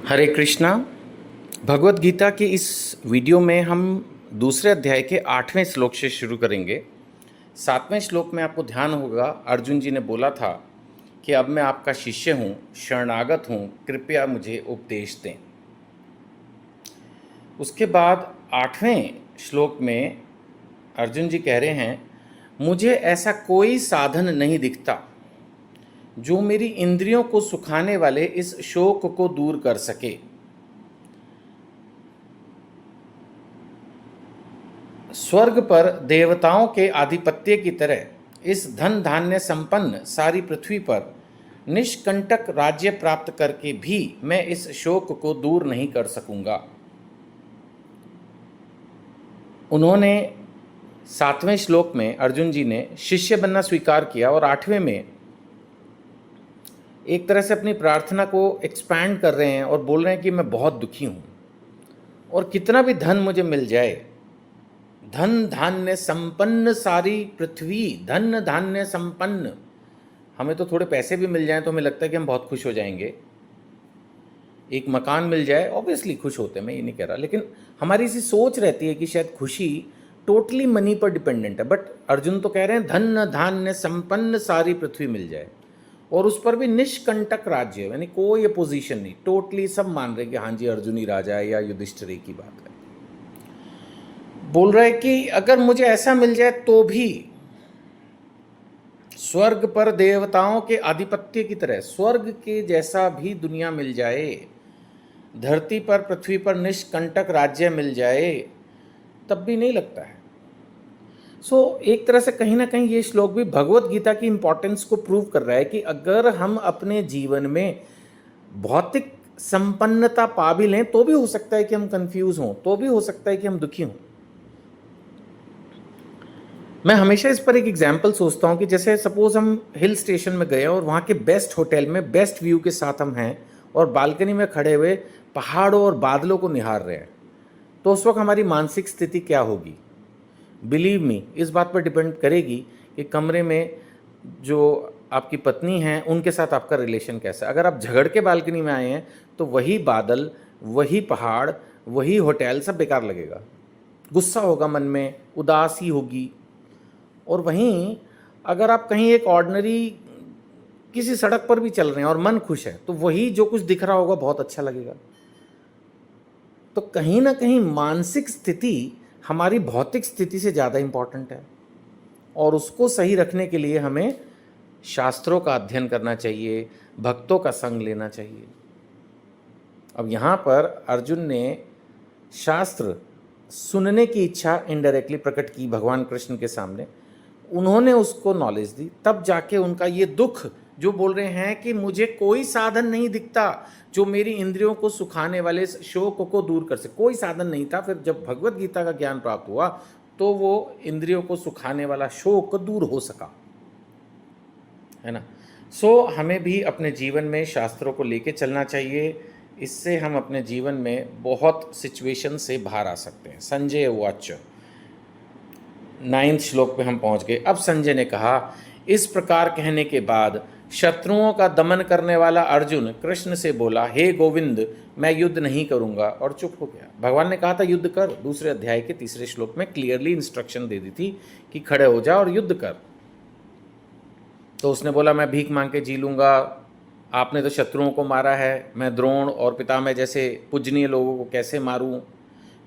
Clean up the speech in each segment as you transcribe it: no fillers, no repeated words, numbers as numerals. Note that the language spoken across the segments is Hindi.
हरे कृष्णा। भगवत गीता की इस वीडियो में हम दूसरे अध्याय के 8वें श्लोक से शुरू करेंगे। 7वें श्लोक में आपको ध्यान होगा, अर्जुन जी ने बोला था कि अब मैं आपका शिष्य हूँ, शरणागत हूँ, कृपया मुझे उपदेश दें। उसके बाद 8वें श्लोक में अर्जुन जी कह रहे हैं, मुझे ऐसा कोई साधन नहीं दिखता जो मेरी इंद्रियों को सुखाने वाले इस शोक को दूर कर सके। स्वर्ग पर देवताओं के आधिपत्य की तरह इस धन धान्य संपन्न सारी पृथ्वी पर निष्कंटक राज्य प्राप्त करके भी मैं इस शोक को दूर नहीं कर सकूंगा। उन्होंने 7वें श्लोक में अर्जुन जी ने शिष्य बनना स्वीकार किया और 8वें में एक तरह से अपनी प्रार्थना को एक्सपैंड कर रहे हैं और बोल रहे हैं कि मैं बहुत दुखी हूँ और कितना भी धन मुझे मिल जाए, धन धान्य संपन्न सारी पृथ्वी, धन धान्य संपन्न, हमें तो थोड़े पैसे भी मिल जाएं तो हमें लगता है कि हम बहुत खुश हो जाएंगे। एक मकान मिल जाए, ऑब्वियसली खुश होते हैं, मैं ये नहीं कह रहा, लेकिन हमारी ऐसी सोच रहती है कि शायद खुशी टोटली मनी पर डिपेंडेंट है। बट अर्जुन तो कह रहे हैं धन धान्य संपन्न सारी पृथ्वी मिल जाए और उस पर भी निष्कंटक राज्य, यानी कोई अपोजिशन नहीं, टोटली सब मान रहे हैं कि हाँ जी अर्जुन ही राजा है या युधिष्ठिर की बात है। बोल रहा है कि अगर मुझे ऐसा मिल जाए तो भी स्वर्ग पर देवताओं के आधिपत्य की तरह स्वर्ग के जैसा भी दुनिया मिल जाए, धरती पर पृथ्वी पर निष्कंटक राज्य मिल जाए, तब भी नहीं लगता है। एक तरह से कहीं ना कहीं ये श्लोक भी भगवत गीता की इंपॉर्टेंस को प्रूव कर रहा है कि अगर हम अपने जीवन में भौतिक संपन्नता पा भी लें तो भी हो सकता है कि हम कंफ्यूज हों, तो भी हो सकता है कि हम दुखी हों। मैं हमेशा इस पर एक एग्जाम्पल सोचता हूँ कि जैसे सपोज हम हिल स्टेशन में गए और वहाँ के बेस्ट होटल में बेस्ट व्यू के साथ हम हैं और बालकनी में खड़े हुए पहाड़ों और बादलों को निहार रहे हैं, तो उस वक्त हमारी मानसिक स्थिति क्या होगी? बिलीव मी, इस बात पर डिपेंड करेगी कि कमरे में जो आपकी पत्नी हैं उनके साथ आपका रिलेशन कैसा है। अगर आप झगड़ के बालकनी में आए हैं तो वही बादल, वही पहाड़, वही होटल सब बेकार लगेगा, गुस्सा होगा मन में, उदासी होगी। और वहीं अगर आप कहीं एक ऑर्डिनरी किसी सड़क पर भी चल रहे हैं और मन खुश है तो वही जो कुछ दिख रहा होगा बहुत अच्छा लगेगा। तो कहीं ना कहीं मानसिक स्थिति हमारी भौतिक स्थिति से ज़्यादा इम्पॉर्टेंट है और उसको सही रखने के लिए हमें शास्त्रों का अध्ययन करना चाहिए, भक्तों का संग लेना चाहिए। अब यहाँ पर अर्जुन ने शास्त्र सुनने की इच्छा इनडायरेक्टली प्रकट की भगवान कृष्ण के सामने, उन्होंने उसको नॉलेज दी, तब जाके उनका ये दुख जो बोल रहे हैं कि मुझे कोई साधन नहीं दिखता जो मेरी इंद्रियों को सुखाने वाले शोक को दूर कर सके, कोई साधन नहीं था। फिर जब भगवत गीता का ज्ञान प्राप्त हुआ तो वो इंद्रियों को सुखाने वाला शोक दूर हो सका, है ना। हमें भी अपने जीवन में शास्त्रों को लेके चलना चाहिए, इससे हम अपने जीवन में बहुत सिचुएशन से बाहर आ सकते हैं। संजय उवाच, 9वें श्लोक पे हम पहुंच गए। अब संजय ने कहा, इस प्रकार कहने के बाद शत्रुओं का दमन करने वाला अर्जुन कृष्ण से बोला, हे गोविंद, मैं युद्ध नहीं करूंगा, और चुप हो गया। भगवान ने कहा था युद्ध कर, दूसरे अध्याय के 3 श्लोक में क्लियरली इंस्ट्रक्शन दे दी थी कि खड़े हो जा और युद्ध कर। तो उसने बोला मैं भीख मांग के जी लूंगा, आपने तो शत्रुओं को मारा है, मैं द्रोण और पितामह जैसे पूजनीय लोगों को कैसे मारूं।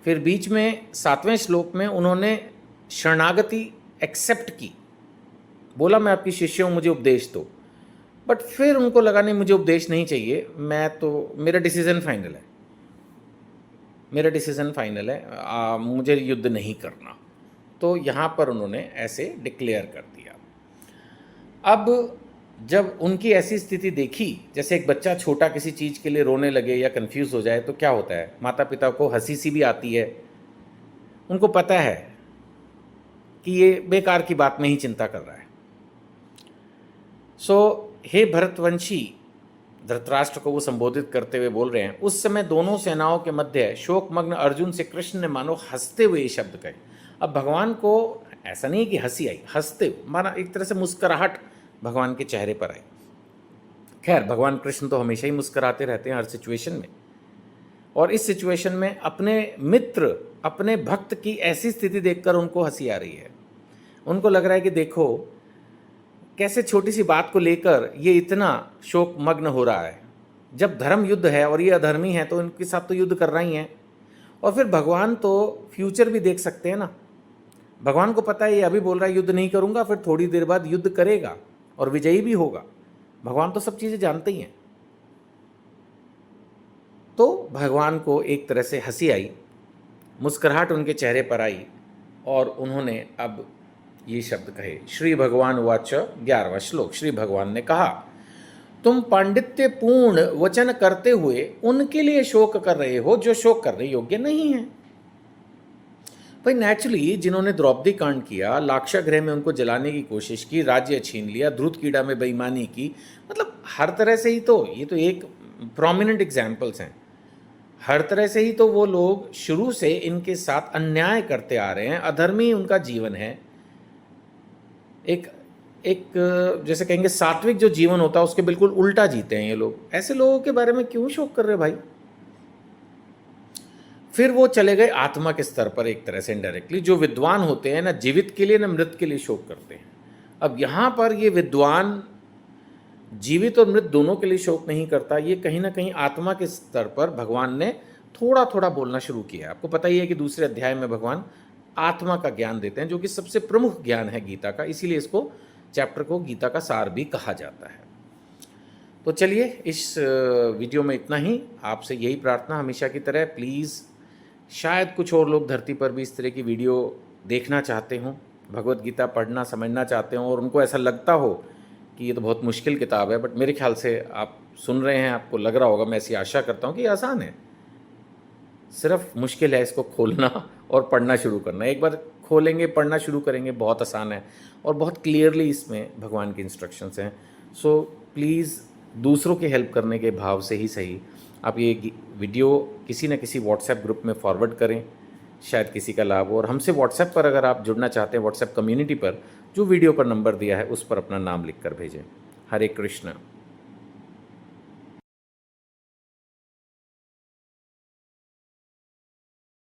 फिर बीच में 7वें श्लोक में उन्होंने शरणागति एक्सेप्ट की, बोला मैं आपकी शिष्य हूँ, मुझे उपदेश दो। बट फिर उनको लगा नहीं मुझे उपदेश नहीं चाहिए, मैं तो, मेरा डिसीजन फाइनल है, मेरा डिसीजन फाइनल है, मुझे युद्ध नहीं करना। तो यहाँ पर उन्होंने ऐसे डिक्लेयर कर दिया। अब जब उनकी ऐसी स्थिति देखी, जैसे एक बच्चा छोटा किसी चीज़ के लिए रोने लगे या कंफ्यूज हो जाए तो क्या होता है, माता पिता को हंसी सी भी आती है, उनको पता है कि ये बेकार की बात में ही चिंता कर रहा है। हे भरतवंशी, धृतराष्ट्र को वो संबोधित करते हुए बोल रहे हैं, उस समय दोनों सेनाओं के मध्य शोकमग्न अर्जुन से कृष्ण ने मानो हंसते हुए ये शब्द कहे। अब भगवान को ऐसा नहीं कि हंसी आई, हंसते हुए माना एक तरह से मुस्कुराहट भगवान के चेहरे पर आई। खैर भगवान कृष्ण तो हमेशा ही मुस्कुराते रहते हैं हर सिचुएशन में, और इस सिचुएशन में अपने मित्र, अपने भक्त की ऐसी स्थिति देखकर उनको हंसी आ रही है। उनको लग रहा है कि देखो कैसे छोटी सी बात को लेकर ये इतना शोक मग्न हो रहा है। जब धर्म युद्ध है और ये अधर्मी है तो इनके साथ तो युद्ध कर रहा ही है। और फिर भगवान तो फ्यूचर भी देख सकते हैं ना। भगवान को पता है ये अभी बोल रहा है युद्ध नहीं करूंगा, फिर थोड़ी देर बाद युद्ध करेगा और विजयी भी होगा। भगवान तो सब चीज़ें जानते ही हैं। तो भगवान को एक तरह से हंसी आई, मुस्कुराहट उनके चेहरे पर आई और उन्होंने अब ये शब्द कहे। श्री भगवान वाच 11वां श्लोक। श्री भगवान ने कहा, तुम पांडित्य पूर्ण वचन करते हुए उनके लिए शोक कर रहे हो जो शोक करने योग्य नहीं है। भाई नेचुरली जिन्होंने द्रौपदी कांड किया, लाक्षागृह में उनको जलाने की कोशिश की, राज्य छीन लिया, ध्रुत कीड़ा में बेईमानी की, मतलब हर तरह से ही तो ये तो एक प्रोमिनेंट एग्जाम्पल्स हैं। हर तरह से ही तो वो लोग शुरू से इनके साथ अन्याय करते आ रहे हैं, अधर्मी उनका जीवन है। एक जैसे कहेंगे सात्विक जो जीवन होता है उसके बिल्कुल उल्टा जीते हैं ये लोग। ऐसे लोगों के बारे में क्यों शोक कर रहे भाई? फिर वो चले गए आत्मा के स्तर पर एक तरह से इनडायरेक्टली। जो विद्वान होते हैं ना जीवित के लिए ना मृत के लिए शोक करते हैं। अब यहाँ पर ये विद्वान जीवित और मृत दोनों के लिए शोक नहीं करता। ये कहीं ना कहीं आत्मा के स्तर पर भगवान ने थोड़ा थोड़ा बोलना शुरू किया। आपको पता ही है कि दूसरे अध्याय में भगवान आत्मा का ज्ञान देते हैं जो कि सबसे प्रमुख ज्ञान है गीता का। इसीलिए इसको चैप्टर को गीता का सार भी कहा जाता है। तो चलिए इस वीडियो में इतना ही। आपसे यही प्रार्थना हमेशा की तरह, प्लीज़ शायद कुछ और लोग धरती पर भी इस तरह की वीडियो देखना चाहते हों, भगवत गीता पढ़ना समझना चाहते हों और उनको ऐसा लगता हो कि ये तो बहुत मुश्किल किताब है, बट मेरे ख्याल से आप सुन रहे हैं, आपको लग रहा होगा, मैं ऐसी आशा करता हूँ कि ये आसान है। सिर्फ मुश्किल है इसको खोलना और पढ़ना शुरू करना। एक बार खोलेंगे, पढ़ना शुरू करेंगे, बहुत आसान है और बहुत क्लियरली इसमें भगवान की इंस्ट्रक्शंस हैं। सो प्लीज़ दूसरों की हेल्प करने के भाव से ही सही आप ये वीडियो किसी न किसी व्हाट्सएप ग्रुप में फॉरवर्ड करें, शायद किसी का लाभ हो। और हमसे व्हाट्सएप पर अगर आप जुड़ना चाहते हैं, व्हाट्सएप कम्युनिटी पर जो वीडियो पर नंबर दिया है उस पर अपना नाम लिख कर भेजें। हरे कृष्ण।